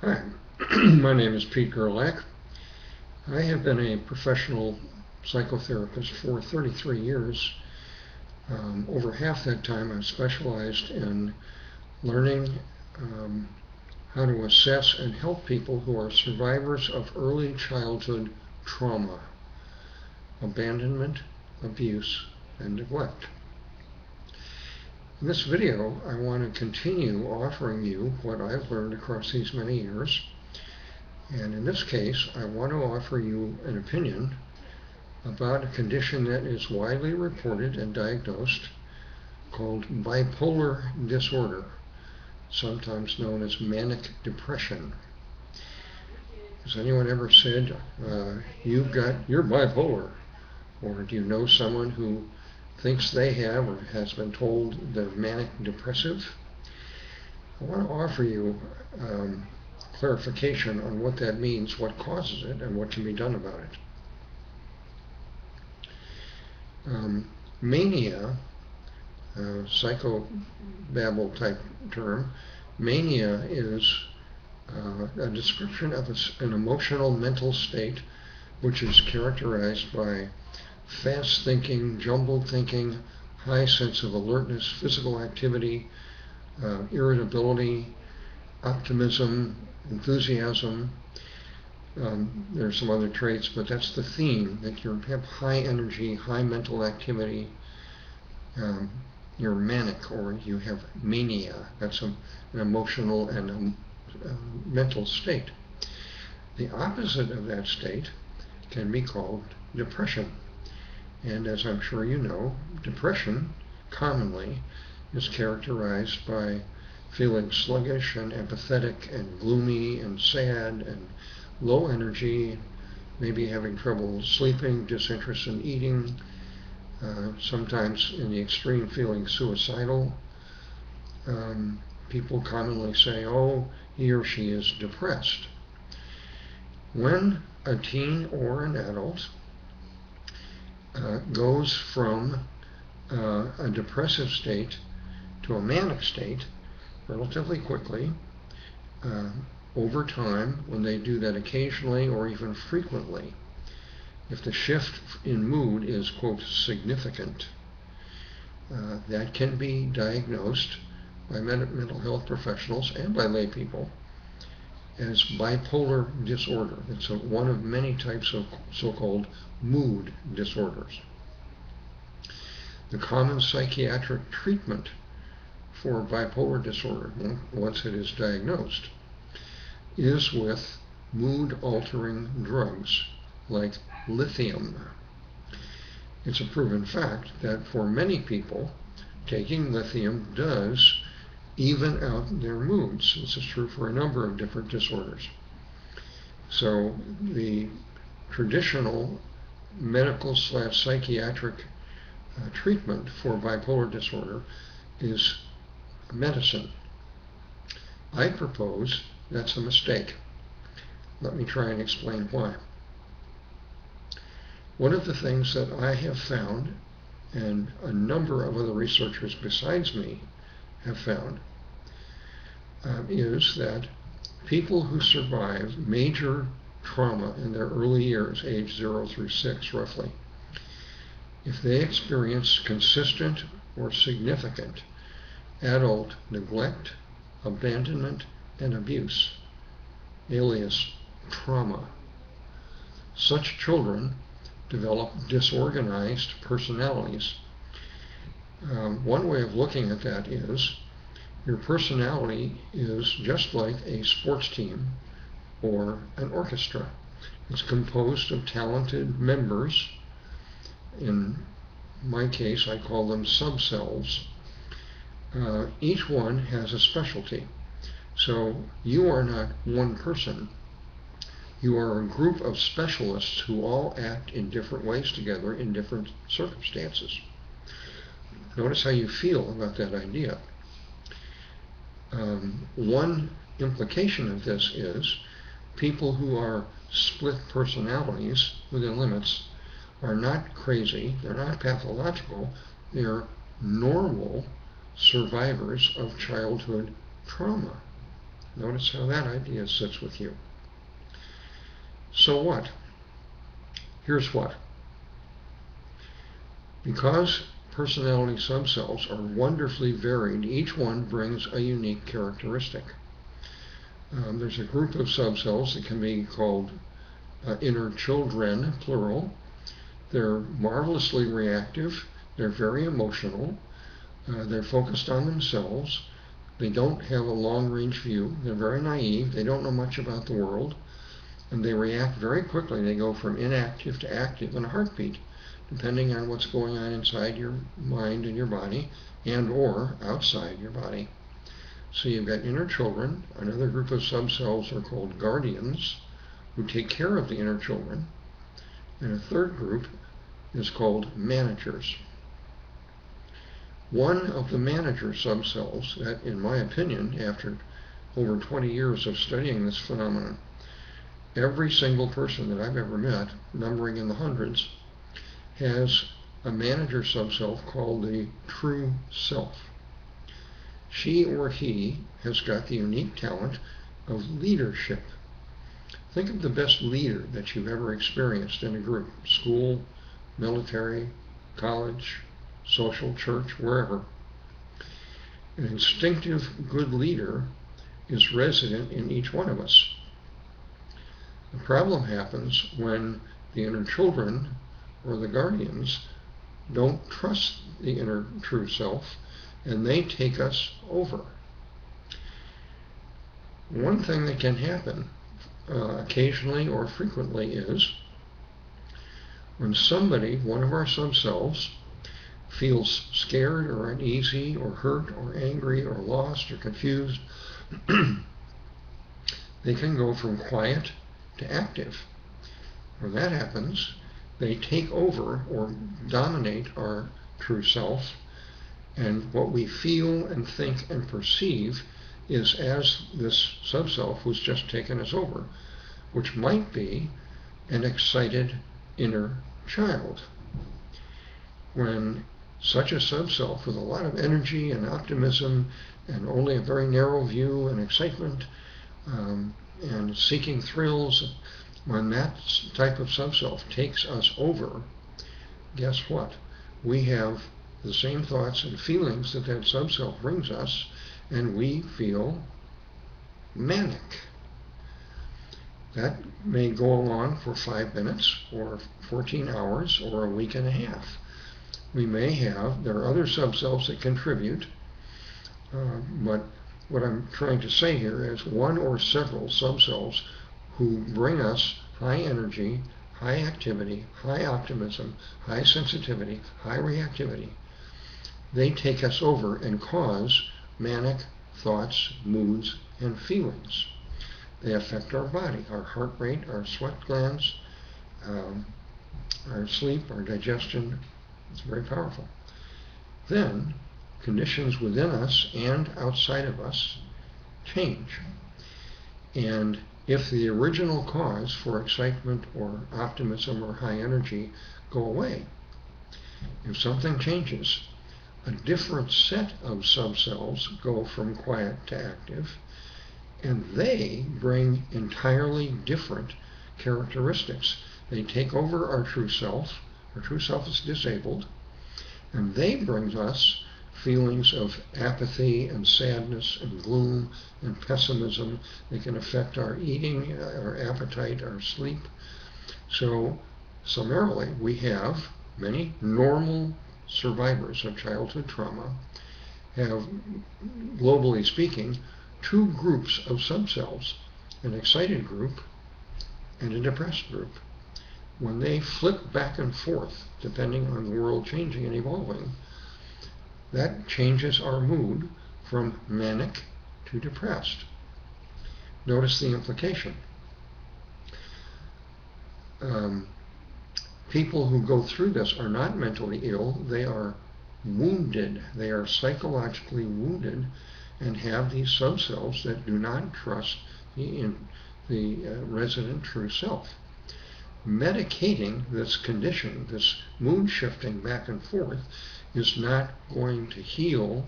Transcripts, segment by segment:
Hi, my name is Pete Gerlach. I have been a professional psychotherapist for 33 years. Over half that time I've specialized in learning how to assess and help people who are survivors of early childhood trauma, abandonment, abuse, and neglect. In this video, I want to continue offering you what I've learned across these many years. And in this case, I want to offer you an opinion about a condition that is widely reported and diagnosed called bipolar disorder, sometimes known as manic depression. Has anyone ever said, you're bipolar? Or do you know someone who thinks they have or has been told they're manic depressive? I want to offer you clarification on what that means, what causes it, and what can be done about it. Mania, psychobabble type term, mania is a description of an emotional mental state which is characterized by fast thinking, jumbled thinking, high sense of alertness, physical activity, irritability, optimism, enthusiasm. There are some other traits, but that's the theme, that you have high energy, high mental activity. You're manic, or you have mania. That's an emotional and mental state. The opposite of that state can be called depression. And as I'm sure you know, depression commonly is characterized by feeling sluggish and apathetic and gloomy and sad and low energy, maybe having trouble sleeping, disinterest in eating, sometimes in the extreme feeling suicidal. People commonly say, oh, he or she is depressed. When a teen or an adult goes from a depressive state to a manic state relatively quickly, over time, when they do that occasionally or even frequently, if the shift in mood is, quote, significant, that can be diagnosed by mental health professionals and by lay people as bipolar disorder. It's one of many types of so-called mood disorders. The common psychiatric treatment for bipolar disorder, once it is diagnosed, is with mood-altering drugs like lithium. It's a proven fact that for many people, taking lithium does even out their moods. This is true for a number of different disorders. So the traditional medical/psychiatric treatment for bipolar disorder is medicine. I propose that's a mistake. Let me try and explain why. One of the things that I have found, and a number of other researchers besides me have found, is that people who survive major trauma in their early years, age 0 through 6 roughly, if they experience consistent or significant adult neglect, abandonment, and abuse, alias trauma, such children develop disorganized personalities. One way of looking at that is your personality is just like a sports team or an orchestra. It's composed of talented members. In my case, I call them subcells. Each one has a specialty. So you are not one person. You are a group of specialists who all act in different ways together in different circumstances. Notice how you feel about that idea. One implication of this is people who are split personalities within limits are not crazy, they're not pathological, they're normal survivors of childhood trauma. Notice how that idea sits with you. So what? Here's what. Because personality subcells are wonderfully varied, each one brings a unique characteristic. There's a group of subcells that can be called inner children, plural. They're marvelously reactive. They're very emotional. They're focused on themselves. They don't have a long-range view. They're very naive. They don't know much about the world. And they react very quickly. They go from inactive to active in a heartbeat, depending on what's going on inside your mind and your body and or outside your body. So you've got inner children. Another group of subcells are called guardians, who take care of the inner children. And a third group is called managers. One of the manager subcells that, in my opinion, after over 20 years of studying this phenomenon, every single person that I've ever met, numbering in the hundreds, has a manager subself called the true self. She or he has got the unique talent of leadership. Think of the best leader that you've ever experienced in a group, school, military, college, social, church, wherever. An instinctive good leader is resident in each one of us. The problem happens when the inner children or the guardians don't trust the inner true self, and they take us over. One thing that can happen occasionally or frequently is when somebody, one of our subselves, feels scared or uneasy or hurt or angry or lost or confused, they can go from quiet to active. When that happens, they take over or dominate our true self, and what we feel and think and perceive is as this subself was just taking us over, which might be an excited inner child. When such a subself with a lot of energy and optimism and only a very narrow view and excitement and seeking thrills, when that type of subself takes us over, guess what? We have the same thoughts and feelings that that subself brings us, and we feel manic. That may go along for 5 minutes or 14 hours or a week and a half. We may have, there are other subselves that contribute, but what I'm trying to say here is one or several subselves who bring us high energy, high activity, high optimism, high sensitivity, high reactivity. They take us over and cause manic thoughts, moods, and feelings. They affect our body, our heart rate, our sweat glands, our sleep, our digestion. It's very powerful. Then, conditions within us and outside of us change. And if the original cause for excitement or optimism or high energy go away, if something changes, a different set of subcells go from quiet to active, and they bring entirely different characteristics. They take over our true self. Our true self is disabled, and they bring us feelings of apathy and sadness and gloom and pessimism. They can affect our eating, our appetite, our sleep. So summarily, we have many normal survivors of childhood trauma have, globally speaking, two groups of subcells, an excited group and a depressed group. When they flip back and forth, depending on the world changing and evolving, that changes our mood from manic to depressed. Notice the implication. People who go through this are not mentally ill, they are wounded. They are psychologically wounded and have these subcells that do not trust the resident true self. Medicating this condition, this mood shifting back and forth, is not going to heal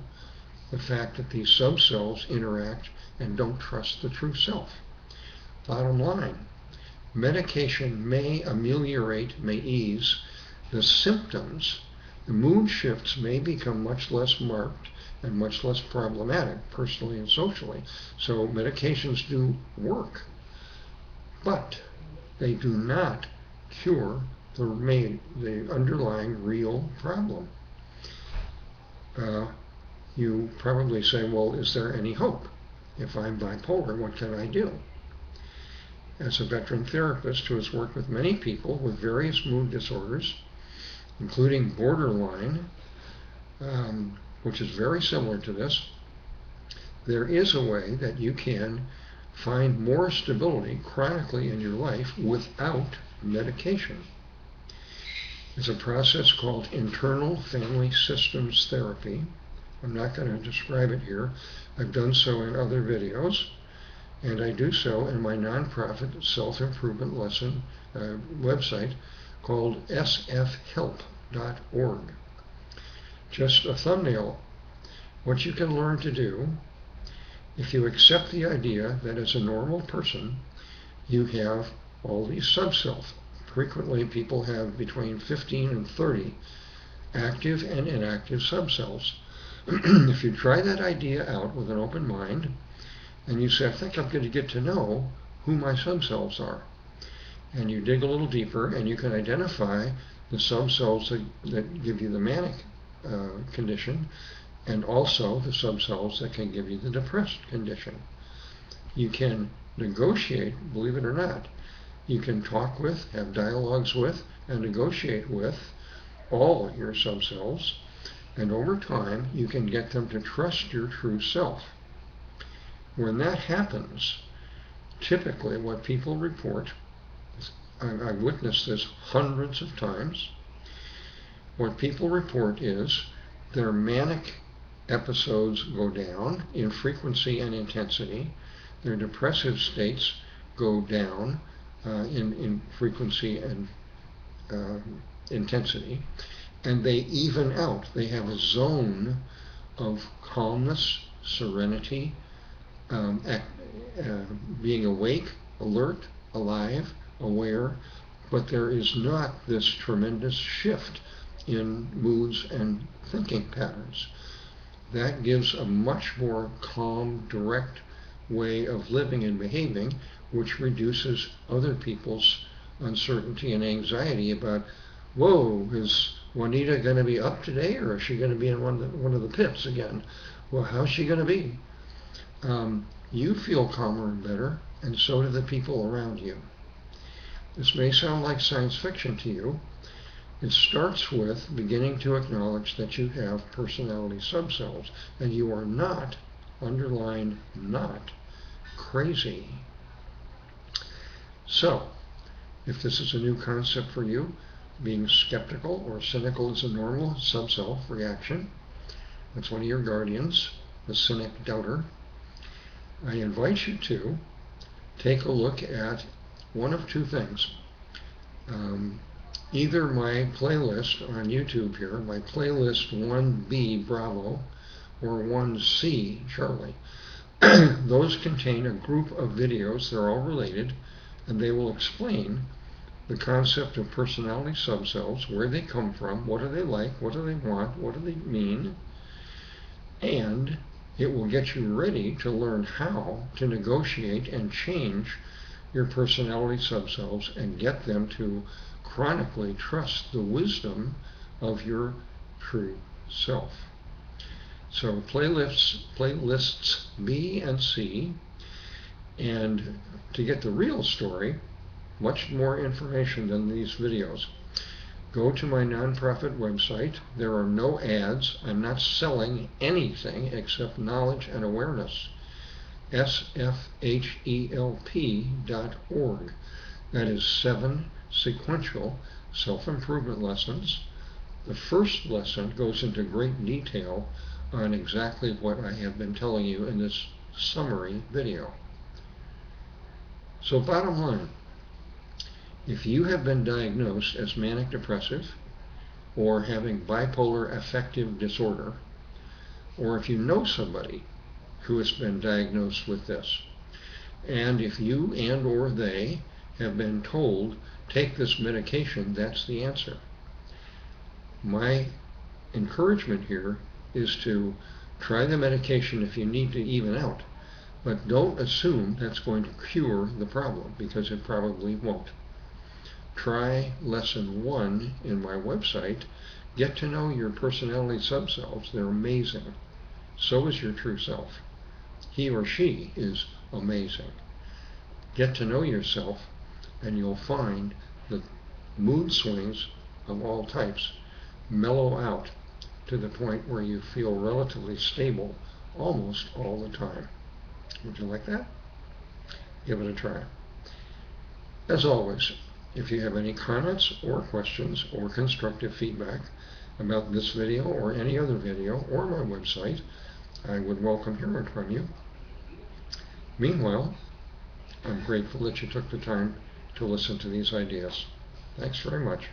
the fact that these subcells interact and don't trust the true self. Bottom line, medication may ameliorate, may ease the symptoms. The mood shifts may become much less marked and much less problematic personally and socially. So medications do work, but they do not cure the underlying real problem. You probably say, well, is there any hope? If I'm bipolar, what can I do? As a veteran therapist who has worked with many people with various mood disorders, including borderline, which is very similar to this, there is a way that you can find more stability chronically in your life without medication. It's a process called internal family systems therapy. I'm not going to describe it here. I've done so in other videos, and I do so in my nonprofit self-improvement lesson website called sfhelp.org. Just a thumbnail. What you can learn to do if you accept the idea that as a normal person you have all these subcells. Frequently people have between 15 and 30 active and inactive subcells. If you try that idea out with an open mind and you say, I think I'm going to get to know who my subcells are, and you dig a little deeper and you can identify the subcells that give you the manic condition, and also the subcells that can give you the depressed condition. You can negotiate, believe it or not, you can talk with, have dialogues with, and negotiate with all your subcells, and over time you can get them to trust your true self. When that happens, typically what people report, I've witnessed this hundreds of times, what people report is their manic episodes go down in frequency and intensity, their depressive states go down in frequency and intensity, and they even out. They have a zone of calmness, serenity, being awake, alert, alive, aware, but there is not this tremendous shift in moods and thinking patterns. That gives a much more calm, direct way of living and behaving, which reduces other people's uncertainty and anxiety about, whoa, is Juanita going to be up today, or is she going to be in one of the pits again? Well, how's she going to be? You feel calmer and better, and so do the people around you. This may sound like science fiction to you. It starts with beginning to acknowledge that you have personality subcells, and you are not, underline not, crazy. So, if this is a new concept for you, being skeptical or cynical is a normal subcell reaction. That's one of your guardians, the cynic doubter. I invite you to take a look at one of two things. Either my playlist on YouTube here, my playlist 1B Bravo or 1C Charlie. Those contain a group of videos, they're all related, and they will explain the concept of personality subcells, where they come from, what are they like, what do they want, what do they mean, and it will get you ready to learn how to negotiate and change your personality subcells and get them to chronically trust the wisdom of your true self. So playlists B and C, and to get the real story, much more information than these videos, go to my nonprofit website. There are no ads. I'm not selling anything except knowledge and awareness. sfhelp.org. That is 7 sequential self-improvement lessons. The first lesson goes into great detail on exactly what I have been telling you in this summary video. So bottom line, if you have been diagnosed as manic depressive or having bipolar affective disorder, or if you know somebody who has been diagnosed with this. And if you and or they have been told, take this medication, that's the answer. My encouragement here is to try the medication if you need to even out, but don't assume that's going to cure the problem, because it probably won't. Try lesson 1 in my website. Get to know your personality subselves. They're amazing. So is your true self. He or she is amazing. Get to know yourself, and you'll find that mood swings of all types mellow out to the point where you feel relatively stable almost all the time. Would you like that? Give it a try. As always, if you have any comments or questions or constructive feedback about this video or any other video or my website, I would welcome hearing from you. Meanwhile, I'm grateful that you took the time to listen to these ideas. Thanks very much.